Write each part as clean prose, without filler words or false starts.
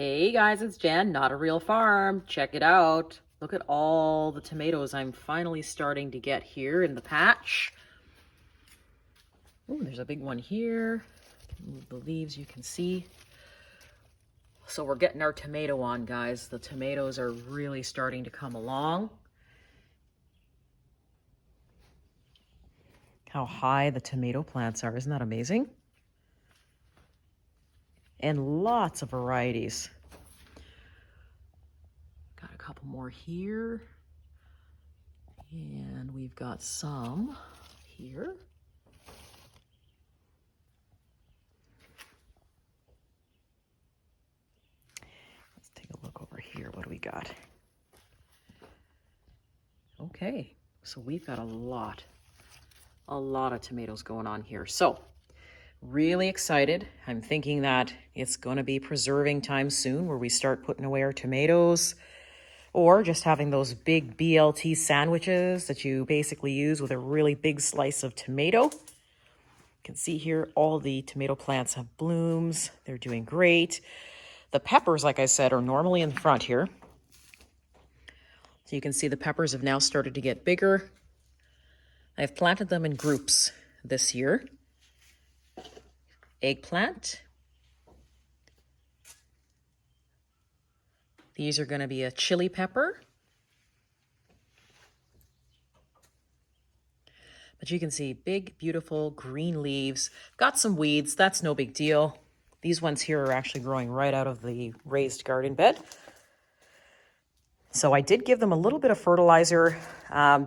Hey guys, it's Jen, Not a Real Farm. Check it out. Look at all the tomatoes I'm finally starting to get here in the patch. Oh, there's a big one here. Move the leaves, you can see. So we're getting our tomato on, guys. The tomatoes are really starting to come along. How high the tomato plants are, isn't that amazing? And lots of varieties. Got a couple more here. And we've got some here. Let's take a look over here. What do we got? Okay, so we've got a lot of tomatoes going on here. So really excited. I'm thinking that it's going to be preserving time soon where we start putting away our tomatoes, or just having those big BLT sandwiches that you basically use with a really big slice of tomato. You can see here all the tomato plants have blooms. They're doing great. The peppers, like I said, are normally in the front here. So you can see the peppers have now started to get bigger. I've planted them in groups this year. Eggplant. These are going to be a chili pepper. But you can see big, beautiful green leaves. Got some weeds, that's no big deal. These ones here are actually growing right out of the raised garden bed. So I did give them a little bit of fertilizer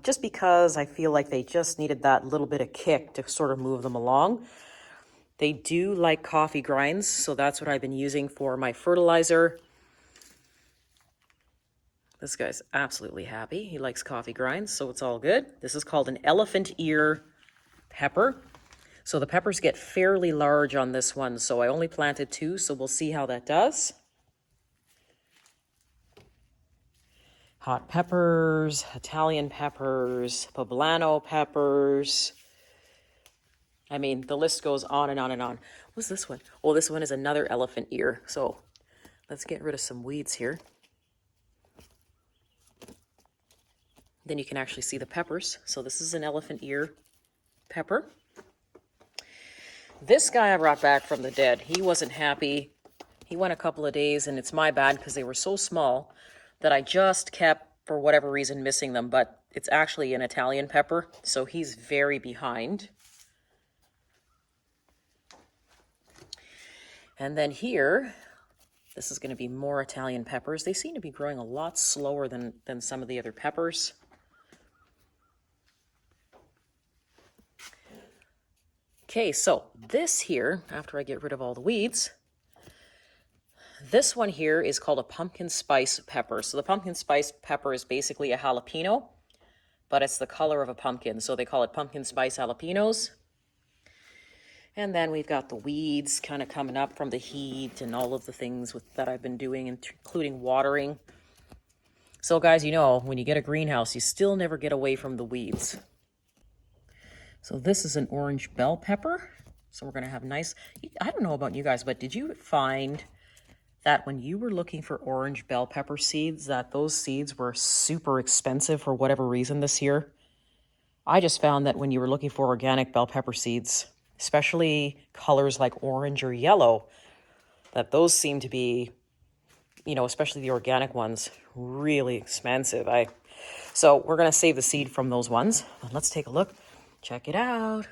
just because I feel like they just needed that little bit of kick to sort of move them along. They do like coffee grinds, so that's what I've been using for my fertilizer. This guy's absolutely happy. He likes coffee grinds, so it's all good. This is called an elephant ear pepper. So the peppers get fairly large on this one, so I only planted 2, so we'll see how that does. Hot peppers, Italian peppers, poblano peppers. I mean, the list goes on and on and on. What's this one? Oh, this one is another elephant ear. So let's get rid of some weeds here. Then you can actually see the peppers. So this is an elephant ear pepper. This guy I brought back from the dead, he wasn't happy. He went a couple of days, and it's my bad because they were so small that I just kept, for whatever reason, missing them. But it's actually an Italian pepper, so he's very behind. And then here, this is going to be more Italian peppers. They seem to be growing a lot slower than some of the other peppers. Okay, so this here, after I get rid of all the weeds, this one here is called a pumpkin spice pepper. So the pumpkin spice pepper is basically a jalapeno, but it's the color of a pumpkin. So they call it pumpkin spice jalapenos. And then we've got the weeds kind of coming up from the heat and all of the things that I've been doing, including watering. So guys, you know, when you get a greenhouse, you still never get away from the weeds. So this is an orange bell pepper. So we're going to have nice, I don't know about you guys, but did you find that when you were looking for orange bell pepper seeds, that those seeds were super expensive for whatever reason this year? I just found that when you were looking for organic bell pepper seeds, especially colors like orange or yellow, that those seem to be, you know, especially the organic ones, really expensive. So we're going to save the seed from those ones. But let's take a look. Check it out.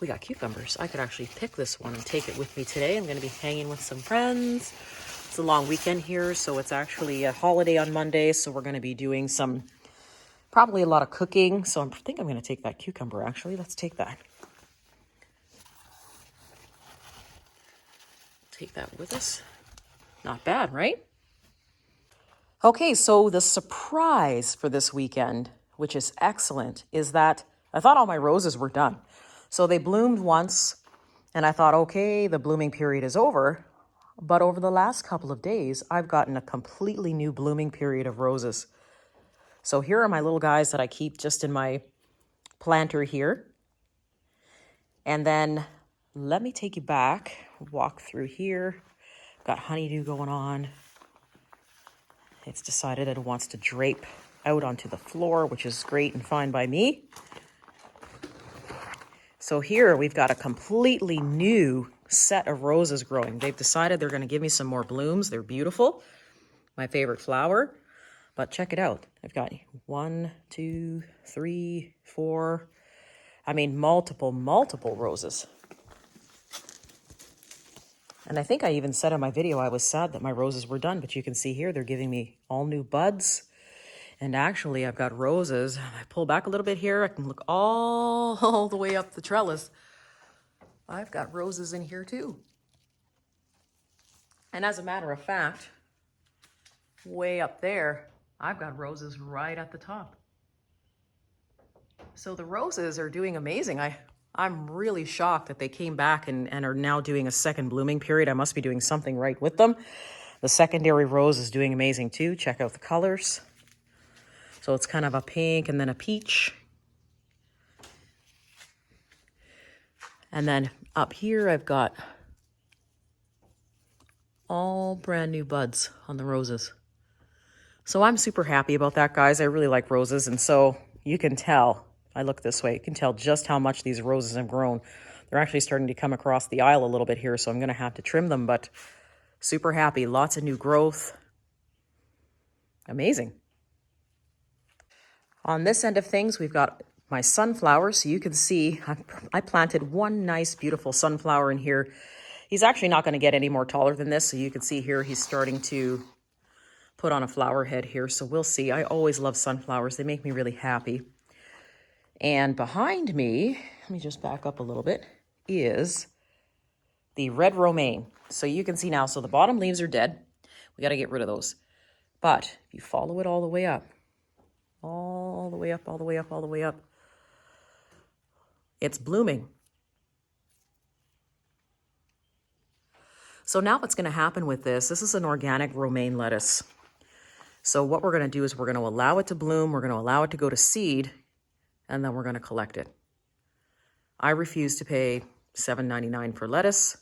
We got cucumbers. I could actually pick this one and take it with me today. I'm going to be hanging with some friends. It's a long weekend here, so it's actually a holiday on Monday, so we're going to be doing probably a lot of cooking. So I think I'm going to take that cucumber, actually. Let's take that. Take that with us. Not bad, right? Okay, so the surprise for this weekend, which is excellent, is that I thought all my roses were done. So they bloomed once, and I thought, okay, the blooming period is over. But over the last couple of days, I've gotten a completely new blooming period of roses. So here are my little guys that I keep just in my planter here. And then let me take you back, walk through here. Got honeydew going on. It's decided it wants to drape out onto the floor, which is great and fine by me. So here we've got a completely new set of roses growing. They've decided they're going to give me some more blooms. They're beautiful. My favorite flower. But check it out. I've got 1, 2, 3, 4. I mean, multiple roses. And I think I even said in my video I was sad that my roses were done, but you can see here they're giving me all new buds. And actually I've got roses. I pull back a little bit here. I can look all the way up the trellis. I've got roses in here too. And as a matter of fact, way up there, I've got roses right at the top. So the roses are doing amazing. I'm really shocked that they came back and are now doing a second blooming period. I must be doing something right with them. The secondary rose is doing amazing too. Check out the colors. So it's kind of a pink and then a peach. And then up here, I've got all brand new buds on the roses. So I'm super happy about that, guys. I really like roses. And so you can tell, I look this way, you can tell just how much these roses have grown. They're actually starting to come across the aisle a little bit here, so I'm going to have to trim them, but super happy. Lots of new growth. Amazing. On this end of things, we've got my sunflowers. So you can see I planted one nice, beautiful sunflower in here. He's actually not going to get any more taller than this. So you can see here he's starting to put on a flower head here. So we'll see. I always love sunflowers. They make me really happy. And behind me, let me just back up a little bit, is the red romaine. So you can see now, so the bottom leaves are dead. We got to get rid of those. But if you follow it all the way up, all the way up, all the way up, all the way up, it's blooming. So now what's going to happen with this is an organic romaine lettuce. So what we're going to do is we're going to allow it to bloom, we're going to allow it to go to seed, and then we're going to collect it. I refuse to pay $7.99 for lettuce.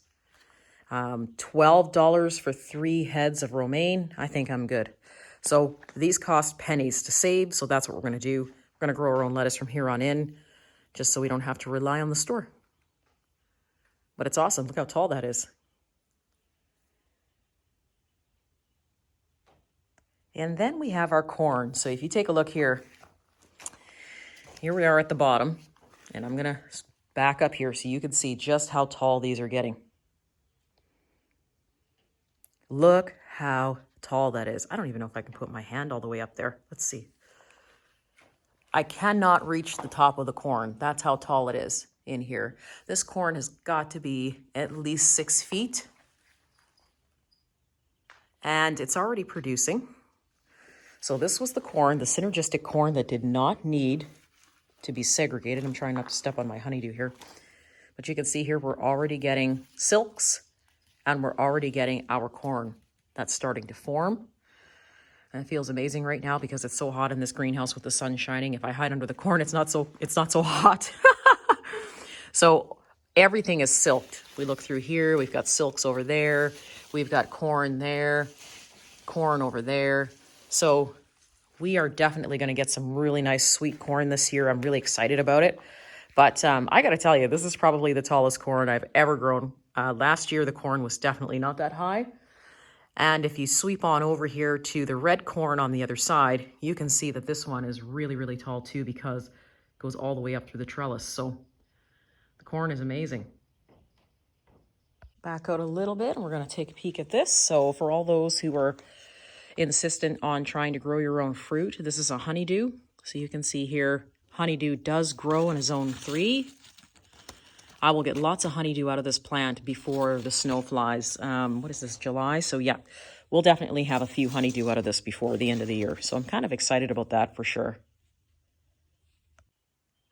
$12 for 3 heads of romaine. I think I'm good. So these cost pennies to save, so that's what we're going to do. We're going to grow our own lettuce from here on in, just so we don't have to rely on the store. But it's awesome. Look how tall that is. And then we have our corn. So if you take a look here, here we are at the bottom, and I'm going to back up here so you can see just how tall these are getting. Look how tall that is. I don't even know if I can put my hand all the way up there. Let's see. I cannot reach the top of the corn. That's how tall it is in here. This corn has got to be at least 6 feet. And it's already producing. So this was the corn, the synergistic corn that did not need to be segregated. I'm trying not to step on my honeydew here. But you can see here we're already getting silks and we're already getting our corn that's starting to form. And it feels amazing right now because it's so hot in this greenhouse with the sun shining. If I hide under the corn, it's not so hot. So everything is silked. We look through here, we've got silks over there, we've got corn there, corn over there. So we are definitely going to get some really nice sweet corn this year. I'm really excited about it. But I got to tell you, this is probably the tallest corn I've ever grown. Last year, the corn was definitely not that high. And if you sweep on over here to the red corn on the other side, you can see that this one is really, really tall too because it goes all the way up through the trellis. So the corn is amazing. Back out a little bit and we're going to take a peek at this. So for all those who are insistent on trying to grow your own fruit, this is a honeydew. So you can see here, honeydew does grow in a zone 3. I will get lots of honeydew out of this plant before the snow flies. What is this, July? So yeah, we'll definitely have a few honeydew out of this before the end of the year. So I'm kind of excited about that for sure.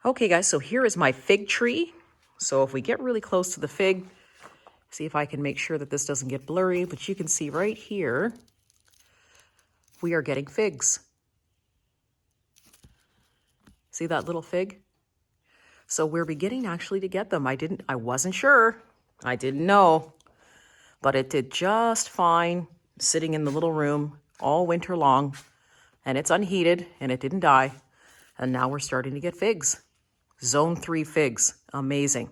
Okay guys, so here is my fig tree. So if we get really close to the fig, see if I can make sure that this doesn't get blurry, but you can see right here, we are getting figs. See that little fig? So we're beginning actually to get them. I wasn't sure. I didn't know. but it did just fine sitting in the little room all winter long, and it's unheated and it didn't die. And now we're starting to get figs. Zone 3 figs. Amazing.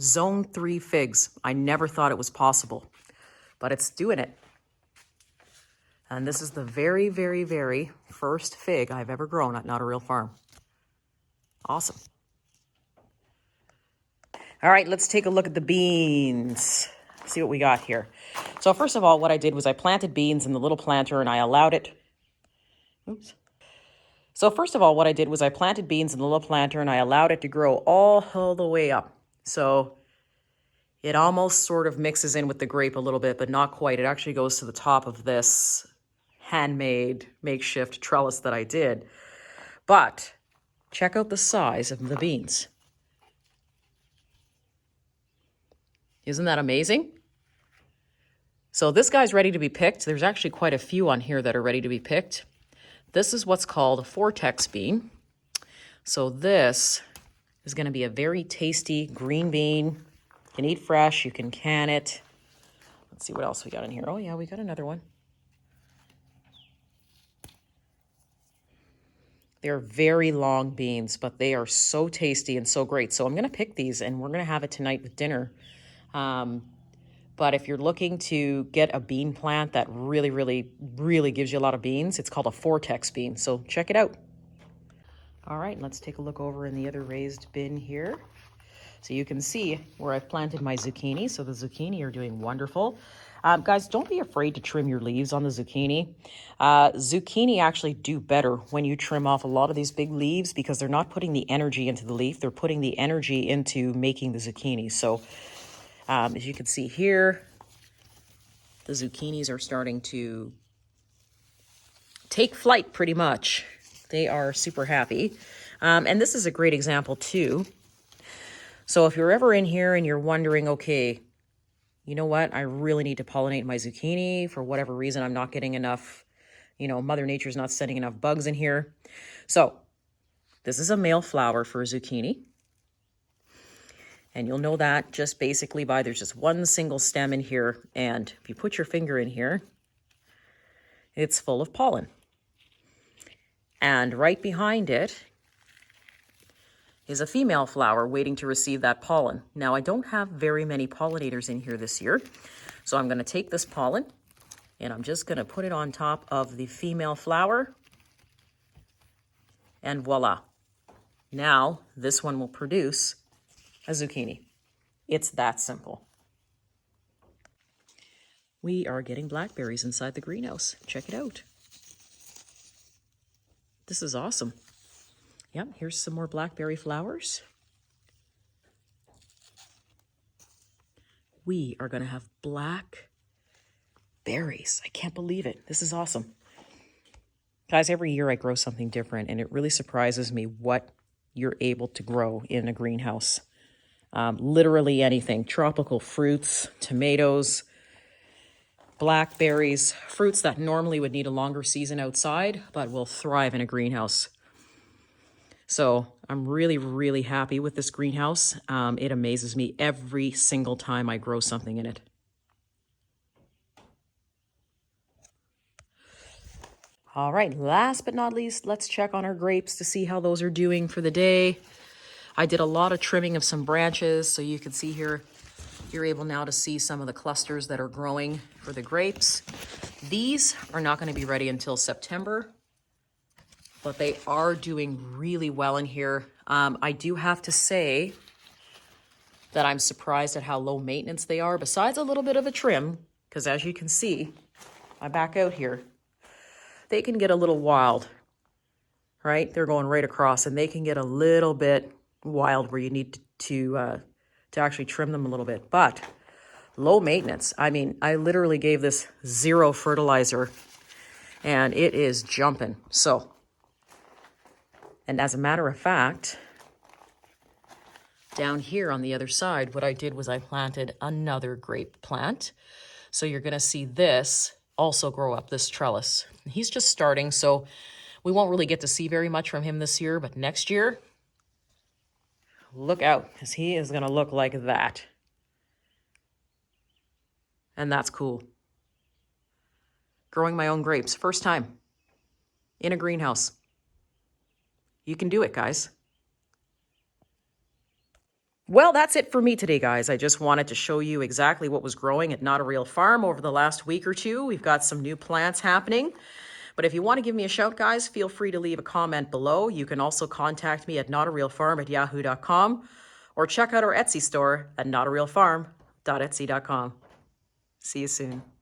Zone 3 figs. I never thought it was possible, but it's doing it. And this is the very, very, very first fig I've ever grown at Not a Real Farm. Awesome. All right, let's take a look at the beans. See what we got here. So first of all, what I did was I planted beans in the little planter and I allowed it. Oops. So first of all, what I did was I planted beans in the little planter and I allowed it to grow all the way up. So it almost sort of mixes in with the grape a little bit, but not quite. It actually goes to the top of this handmade makeshift trellis that I did. But check out the size of the beans. Isn't that amazing? So this guy's ready to be picked. There's actually quite a few on here that are ready to be picked. This is what's called a Vortex bean. So this is going to be a very tasty green bean. You can eat fresh, you can can it. Let's see what else we got in here. Oh yeah, we got another one. They're very long beans, but they are so tasty and so great. So I'm going to pick these and we're going to have it tonight with dinner. But if you're looking to get a bean plant that really, really, really gives you a lot of beans, it's called a Vortex bean. So check it out. All right, let's take a look over in the other raised bin here. So you can see where I've planted my zucchini. So the zucchini are doing wonderful. Guys, don't be afraid to trim your leaves on the zucchini. Zucchini actually do better when you trim off a lot of these big leaves because they're not putting the energy into the leaf. They're putting the energy into making the zucchini. So as you can see here, the zucchinis are starting to take flight pretty much. They are super happy. And this is a great example too. So if you're ever in here and you're wondering, okay, you know what? I really need to pollinate my zucchini. For whatever reason, I'm not getting enough, Mother Nature's not sending enough bugs in here. So this is a male flower for a zucchini. And you'll know that just basically by there's just one single stem in here. And if you put your finger in here, it's full of pollen. And right behind it is a female flower waiting to receive that pollen. Now, I don't have very many pollinators in here this year. So I'm going to take this pollen and I'm just going to put it on top of the female flower. And voila. Now, this one will produce a zucchini. It's that simple. We are getting blackberries inside the greenhouse. Check it out. This is awesome. Yep, here's some more blackberry flowers. We are going to have blackberries. I can't believe it. This is awesome. Guys, every year I grow something different, and it really surprises me what you're able to grow in a greenhouse. Literally anything. Tropical fruits, tomatoes, blackberries, fruits that normally would need a longer season outside, but will thrive in a greenhouse. So I'm really, really happy with this greenhouse. It amazes me every single time I grow something in it. All right, last but not least, let's check on our grapes to see how those are doing for the day. I did a lot of trimming of some branches, so you can see here, you're able now to see some of the clusters that are growing for the grapes. These are not going to be ready until September, but they are doing really well in here. I do have to say that I'm surprised at how low maintenance they are, besides a little bit of a trim, because as you can see, I back out here, they can get a little wild, right? They're going right across, and they can get a little bit wild where you need to actually trim them a little bit. But low maintenance. I mean, I literally gave this 0 fertilizer, and it is jumping. So, and as a matter of fact, down here on the other side, what I did was I planted another grape plant. So you're going to see this also grow up, this trellis. He's just starting, so we won't really get to see very much from him this year, but next year, look out, because he is going to look like that. And that's cool. Growing my own grapes, first time in a greenhouse. You can do it, guys. Well, that's it for me today, guys. I just wanted to show you exactly what was growing at Not a Real Farm over the last week or two. We've got some new plants happening. But if you want to give me a shout, guys, feel free to leave a comment below. You can also contact me at notarealfarm@yahoo.com or check out our Etsy store at notarealfarm.etsy.com. See you soon.